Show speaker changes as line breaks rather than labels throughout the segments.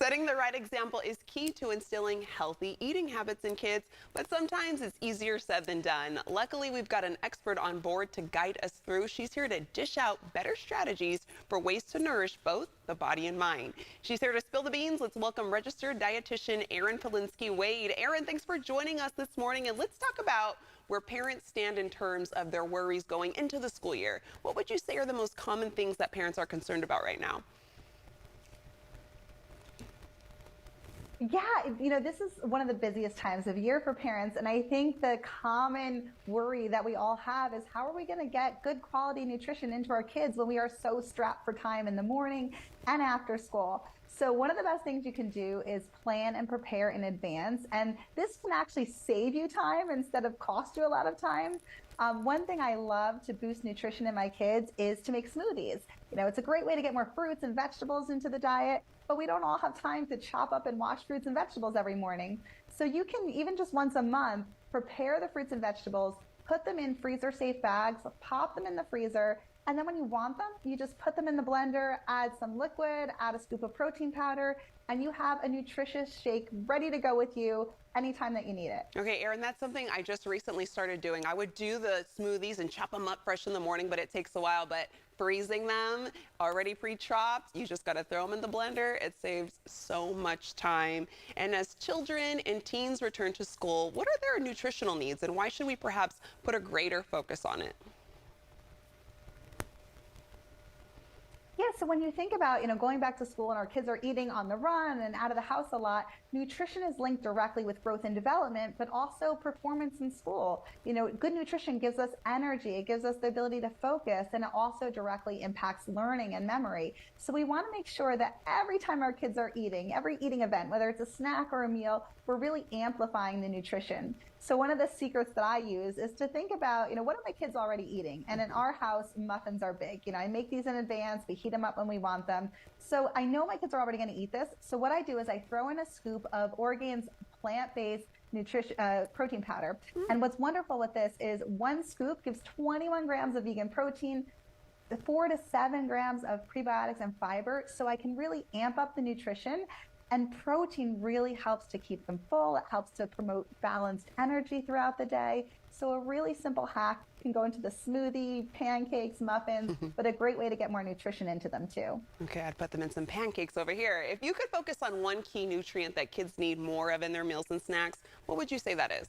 Setting the right example is key to instilling healthy eating habits in kids, but sometimes it's easier said than done. Luckily, we've got an expert on board to guide us through. She's here to dish out better strategies for ways to nourish both the body and mind. She's here to spill the beans. Let's welcome registered dietitian Erin Polinsky-Wade. Erin, thanks for joining us this morning, and let's talk about where parents stand in terms of their worries going into the school year. What would you say are the most common things that parents are concerned about right now?
Yeah, this is one of the busiest times of year for parents. And I think the common worry that we all have is how are we going to get good quality nutrition into our kids when we are so strapped for time in the morning and after school? So one of the best things you can do is plan and prepare in advance. And this can actually save you time instead of cost you a lot of time. One thing I love to boost nutrition in my kids is to make smoothies. It's a great way to get more fruits and vegetables into the diet, but we don't all have time to chop up and wash fruits and vegetables every morning. So you can, even just once a month, prepare the fruits and vegetables, put them in freezer-safe bags, pop them in the freezer, and then when you want them, you just put them in the blender, add some liquid, add a scoop of protein powder, and you have a nutritious shake ready to go with you anytime that you need it.
Okay, Erin, that's something I just recently started doing. I would do the smoothies and chop them up fresh in the morning, but it takes a while. But freezing them already pre-chopped, you just got to throw them in the blender. It saves so much time. And as children and teens return to school, what are their nutritional needs, and why should we perhaps put a greater focus on it?
Yeah, so when you think about, going back to school and our kids are eating on the run and out of the house a lot, nutrition is linked directly with growth and development, but also performance in school. Good nutrition gives us energy, it gives us the ability to focus, and it also directly impacts learning and memory. So we want to make sure that every time our kids are eating, every eating event, whether it's a snack or a meal, we're really amplifying the nutrition. So one of the secrets that I use is to think about, what are my kids already eating? And in our house, muffins are big. I make these in advance. We heat them up when we want them. So I know my kids are already going to eat this. So what I do is I throw in a scoop of Orgain's plant-based protein powder. And what's wonderful with this is one scoop gives 21 grams of vegan protein, 4 to 7 grams of prebiotics and fiber. So I can really amp up the nutrition. And protein really helps to keep them full. It helps to promote balanced energy throughout the day. So a really simple hack can go into the smoothie, pancakes, muffins, but a great way to get more nutrition into them too.
Okay, I'd put them in some pancakes over here. If you could focus on one key nutrient that kids need more of in their meals and snacks, what would you say that is?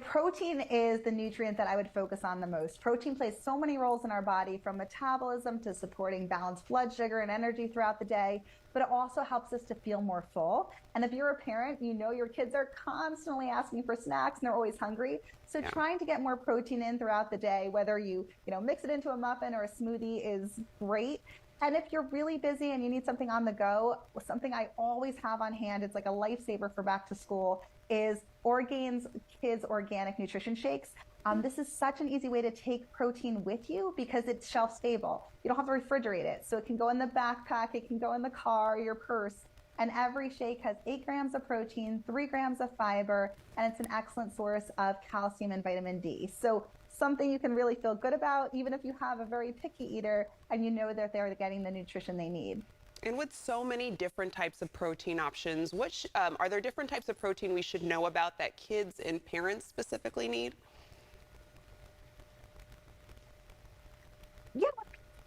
Protein is the nutrient that I would focus on the most. Protein plays so many roles in our body, from metabolism to supporting balanced blood sugar and energy throughout the day, but it also helps us to feel more full. And if you're a parent, your kids are constantly asking for snacks and they're always hungry. So trying to get more protein in throughout the day, whether you mix it into a muffin or a smoothie, is great. And if you're really busy and you need something on the go, something I always have on hand, it's like a lifesaver for back to school, is Orgain's Kids Organic Nutrition Shakes. This is such an easy way to take protein with you because it's shelf stable. You don't have to refrigerate it. So it can go in the backpack, it can go in the car, your purse. And every shake has 8 grams of protein, 3 grams of fiber, and it's an excellent source of calcium and vitamin D. So something you can really feel good about, even if you have a very picky eater and you know that they're getting the nutrition they need.
And with so many different types of protein options, are there different types of protein we should know about that kids and parents specifically need?
Yeah,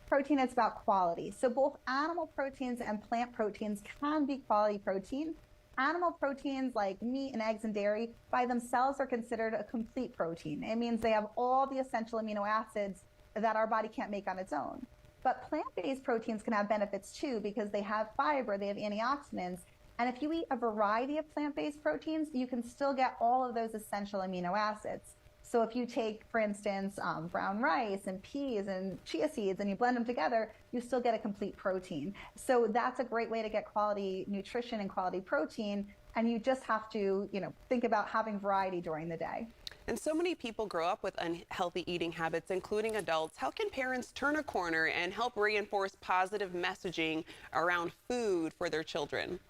protein is about quality. So both animal proteins and plant proteins can be quality protein. Animal proteins like meat and eggs and dairy by themselves are considered a complete protein. It means they have all the essential amino acids that our body can't make on its own. But plant-based proteins can have benefits too because they have fiber, they have antioxidants. And if you eat a variety of plant-based proteins, you can still get all of those essential amino acids. So if you take, for instance, brown rice and peas and chia seeds and you blend them together, you still get a complete protein. So that's a great way to get quality nutrition and quality protein. And you just have to, think about having variety during the day.
And so many people grow up with unhealthy eating habits, including adults. How can parents turn a corner and help reinforce positive messaging around food for their children?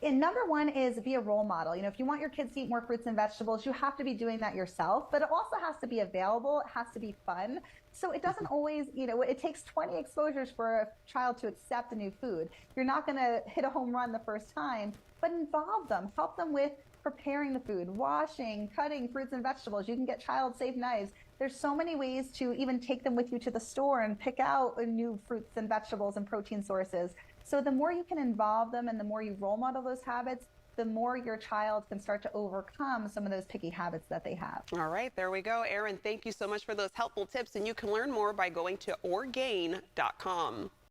And number one is be a role model. If you want your kids to eat more fruits and vegetables, you have to be doing that yourself, but it also has to be available. It has to be fun. So it doesn't always, it takes 20 exposures for a child to accept a new food. You're not going to hit a home run the first time, but involve them, help them with preparing the food, washing, cutting fruits and vegetables. You can get child-safe knives. There's so many ways to even take them with you to the store and pick out new fruits and vegetables and protein sources. So the more you can involve them and the more you role model those habits, the more your child can start to overcome some of those picky habits that they have.
All right, there we go. Erin, thank you so much for those helpful tips. And you can learn more by going to Orgain.com.